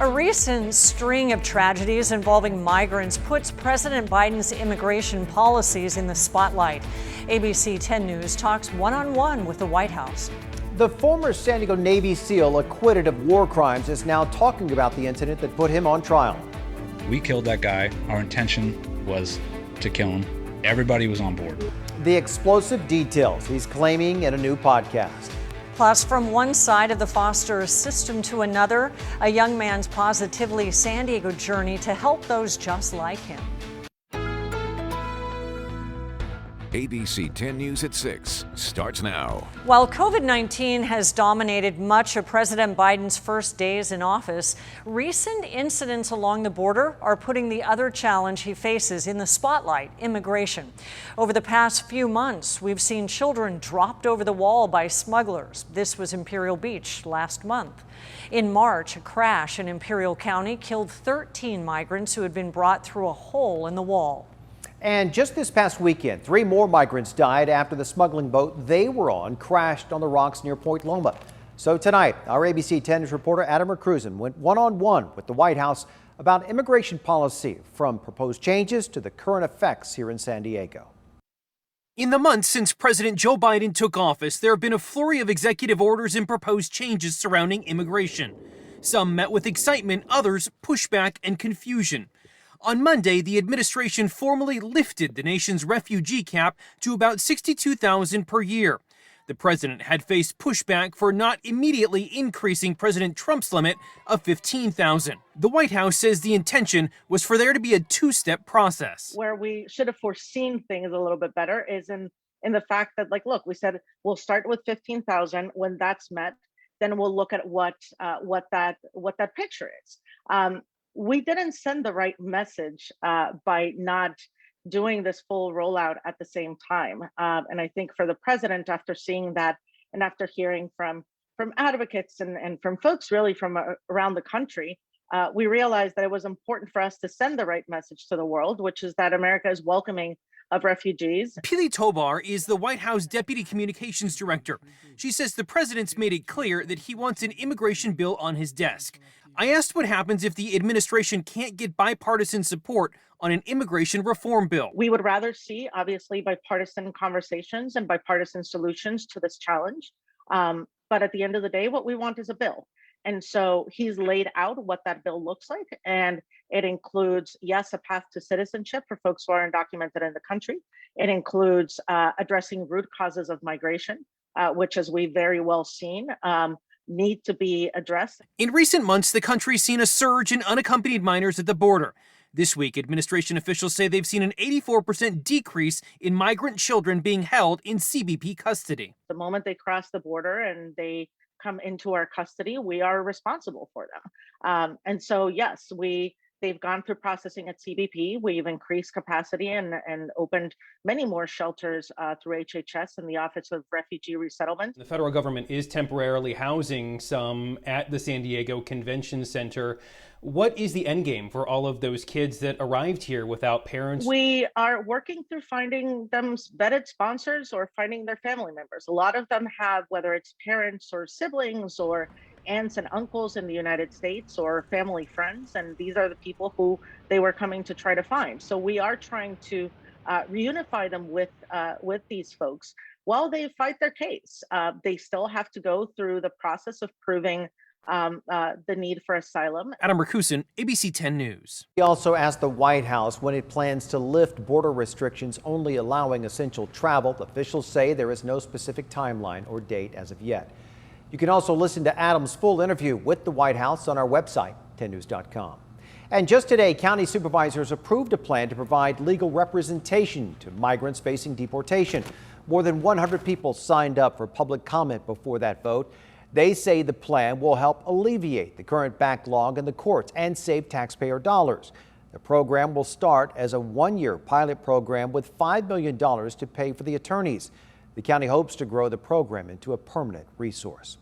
A recent string of tragedies involving migrants puts President Biden's immigration policies in the spotlight. ABC 10 News talks one-on-one with the White House. The former San Diego Navy SEAL acquitted of war crimes is now talking about the incident that put him on trial. We killed that guy. Our intention was to kill him. Everybody was on board. The explosive details he's claiming in a new podcast. Plus, from one side of the foster system to another, a young man's positively San Diego journey to help those just like him. ABC 10 News at 6 starts now. While COVID-19 has dominated much of President Biden's first days in office, recent incidents along the border are putting the other challenge he faces in the spotlight: immigration. Over the past few months, we've seen children dropped over the wall by smugglers. This was Imperial Beach last month. In March, a crash in Imperial County killed 13 migrants who had been brought through a hole in the wall. And just this past weekend, 3 more migrants died after the smuggling boat they were on crashed on the rocks near Point Loma. So tonight, our ABC 10 News reporter Adam Mercruzen went one-on-one with the White House about immigration policy, from proposed changes to the current effects here in San Diego. In the months since President Joe Biden took office, there have been a flurry of executive orders and proposed changes surrounding immigration. Some met with excitement, others pushback and confusion. On Monday, the administration formally lifted the nation's refugee cap to about 62,000 per year. The president had faced pushback for not immediately increasing President Trump's limit of 15,000. The White House says the intention was for there to be a two-step process. Where we should have foreseen things a little bit better is in the fact that, look, we said we'll start with 15,000. When that's met, then we'll look at what that picture is. We didn't send the right message by not doing this full rollout at the same time. And I think for the president, after seeing that and after hearing from advocates and from folks really from around the country, we realized that it was important for us to send the right message to the world, which is that America is welcoming of refugees. Pili Tobar is the White House Deputy Communications Director. She says the president's made it clear that he wants an immigration bill on his desk. I asked what happens if the administration can't get bipartisan support on an immigration reform bill. We would rather see, obviously, bipartisan conversations and bipartisan solutions to this challenge. But at the end of the day, what we want is a bill. And so he's laid out what that bill looks like. And it includes, yes, a path to citizenship for folks who are undocumented in the country. It includes addressing root causes of migration, which, as we've very well seen, need to be addressed. In recent months, the country's seen a surge in unaccompanied minors at the border. This week, administration officials say they've seen an 84% decrease in migrant children being held in CBP custody. The moment they cross the border and they come into our custody, we are responsible for them. And so, yes, they've gone through processing at CBP. We've increased capacity and opened many more shelters through HHS and the Office of Refugee Resettlement. The federal government is temporarily housing some at the San Diego Convention Center. What is the end game for all of those kids that arrived here without parents? We are working through finding them vetted sponsors or finding their family members. A lot of them have, whether it's parents or siblings or aunts and uncles in the United States or family friends, and these are the people who they were coming to try to find. So we are trying to reunify them with these folks while they fight their case. They still have to go through the process of proving the need for asylum. Adam Mercruzen, ABC 10 News. He also asked the White House when it plans to lift border restrictions, only allowing essential travel. Officials say there is no specific timeline or date as of yet. You can also listen to Adam's full interview with the White House on our website, 10news.com. And just today, county supervisors approved a plan to provide legal representation to migrants facing deportation. More than 100 people signed up for public comment before that vote. They say the plan will help alleviate the current backlog in the courts and save taxpayer dollars. The program will start as a one-year pilot program with $5 million to pay for the attorneys. The county hopes to grow the program into a permanent resource.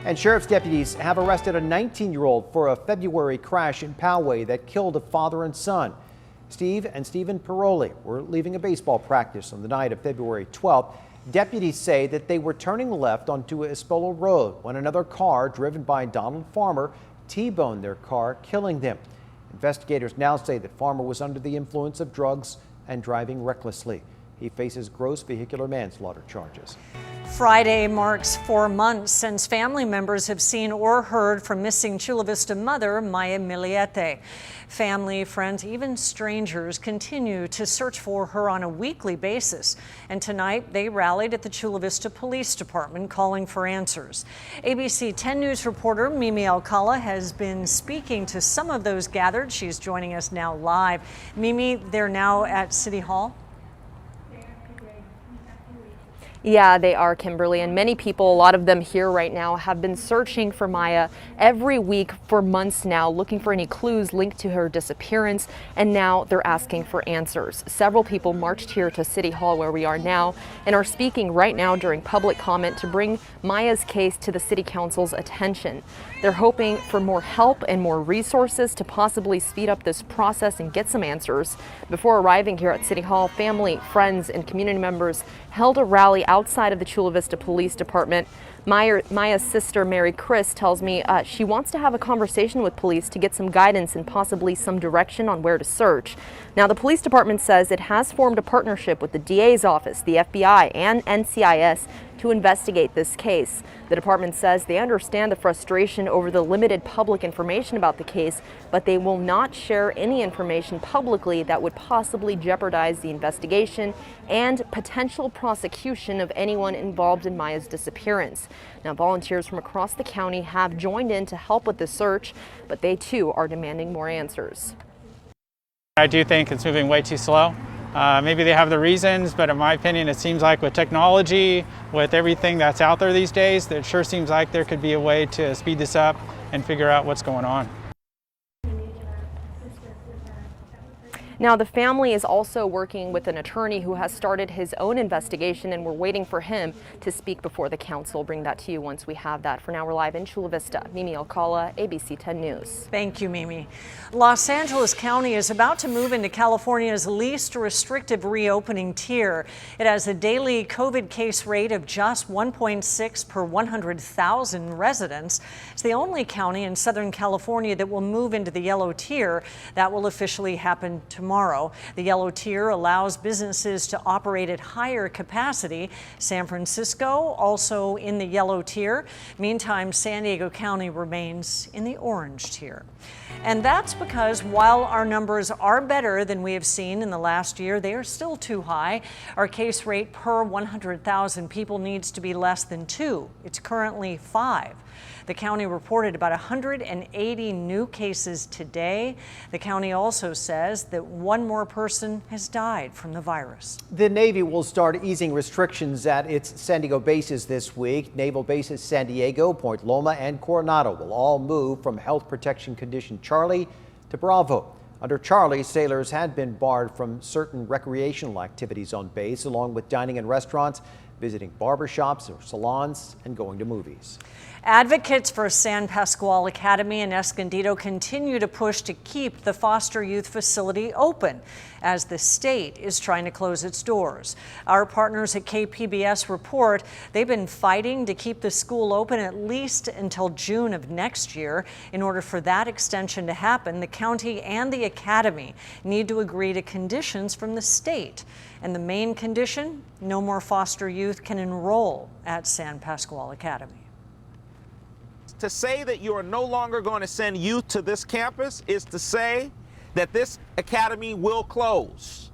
And sheriff's deputies have arrested a 19-year-old for a February crash in Poway that killed a father and son. Steve and Stephen Paroli were leaving a baseball practice on the night of February 12th. Deputies say that they were turning left onto Espolo Road when another car driven by Donald Farmer T-boned their car, killing them. Investigators now say that Farmer was under the influence of drugs and driving recklessly. He faces gross vehicular manslaughter charges. Friday marks 4 months since family members have seen or heard from missing Chula Vista mother Maya Miliete. Family, friends, even strangers continue to search for her on a weekly basis. And tonight they rallied at the Chula Vista Police Department calling for answers. ABC 10 News reporter Mimi Alcala has been speaking to some of those gathered. She's joining us now live. Mimi, they're now at City Hall. Yeah, they are, Kimberly, and many people, a lot of them here right now, have been searching for Maya every week for months now, looking for any clues linked to her disappearance, and now they're asking for answers. Several people marched here to City Hall where we are now and are speaking right now during public comment to bring Maya's case to the City Council's attention. They're hoping for more help and more resources to possibly speed up this process and get some answers. Before arriving here at City Hall, family, friends, and community members held a rally outside of the Chula Vista Police Department. Maya's sister, Mary Chris, tells me she wants to have a conversation with police to get some guidance and possibly some direction on where to search. Now, the police department says it has formed a partnership with the DA's office, the FBI, and NCIS to investigate this case. The department says they understand the frustration over the limited public information about the case, but they will not share any information publicly that would possibly jeopardize the investigation and potential prosecution of anyone involved in Maya's disappearance. Now, volunteers from across the county have joined in to help with the search, but they too are demanding more answers. I do think it's moving way too slow. Maybe they have the reasons, but in my opinion, it seems like with technology, with everything that's out there these days, it sure seems like there could be a way to speed this up and figure out what's going on. Now, the family is also working with an attorney who has started his own investigation, and we're waiting for him to speak before the council. Bring that to you once we have that. For now, we're live in Chula Vista. Mimi Alcala, ABC 10 News. Thank you, Mimi. Los Angeles County is about to move into California's least restrictive reopening tier. It has a daily COVID case rate of just 1.6 per 100,000 residents. It's the only county in Southern California that will move into the yellow tier. That will officially happen tomorrow. The yellow tier allows businesses to operate at higher capacity. San Francisco also in the yellow tier. Meantime, San Diego County remains in the orange tier. And that's because while our numbers are better than we have seen in the last year, they are still too high. Our case rate per 100,000 people needs to be less than 2. It's currently 5. The county reported about 180 new cases today. The county also says that one more person has died from the virus. The Navy will start easing restrictions at its San Diego bases this week. Naval bases San Diego, Point Loma, and Coronado will all move from health protection condition Charlie to Bravo. Under Charlie, sailors had been barred from certain recreational activities on base, along with dining in restaurants, visiting barbershops or salons, and going to movies. Advocates for San Pasqual Academy in Escondido continue to push to keep the foster youth facility open as the state is trying to close its doors. Our partners at KPBS report they've been fighting to keep the school open at least until June of next year. In order for that extension to happen, the county and the academy need to agree to conditions from the state. And the main condition, no more foster youth can enroll at San Pasqual Academy. To say that you are no longer going to send youth to this campus is to say that this academy will close.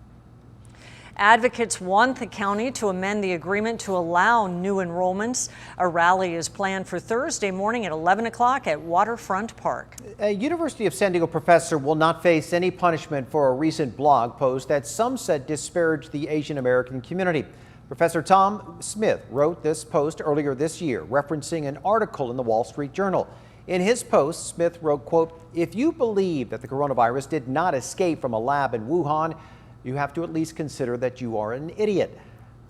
Advocates want the county to amend the agreement to allow new enrollments. A rally is planned for Thursday morning at 11 o'clock at Waterfront Park. A University of San Diego professor will not face any punishment for a recent blog post that some said disparaged the Asian American community. Professor Tom Smith wrote this post earlier this year, referencing an article in the Wall Street Journal. In his post, Smith wrote, quote, "If you believe that the coronavirus did not escape from a lab in Wuhan, you have to at least consider that you are an idiot."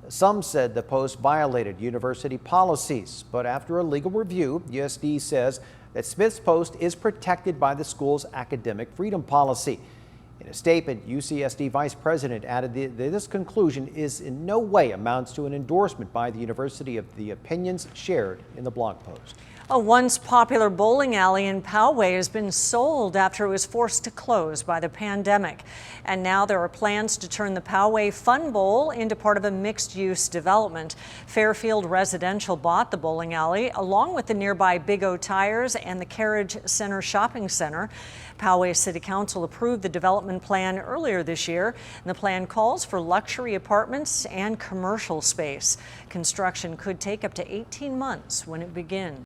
Some said the post violated university policies, but after a legal review, USD says that Smith's post is protected by the school's academic freedom policy. In a statement, UCSD Vice President added that this conclusion is in no way amounts to an endorsement by the university of the opinions shared in the blog post. A once popular bowling alley in Poway has been sold after it was forced to close by the pandemic. And now there are plans to turn the Poway Fun Bowl into part of a mixed-use development. Fairfield Residential bought the bowling alley along with the nearby Big O Tires and the Carriage Center Shopping Center. Poway City Council approved the development plan earlier this year, and the plan calls for luxury apartments and commercial space. Construction could take up to 18 months when it begins.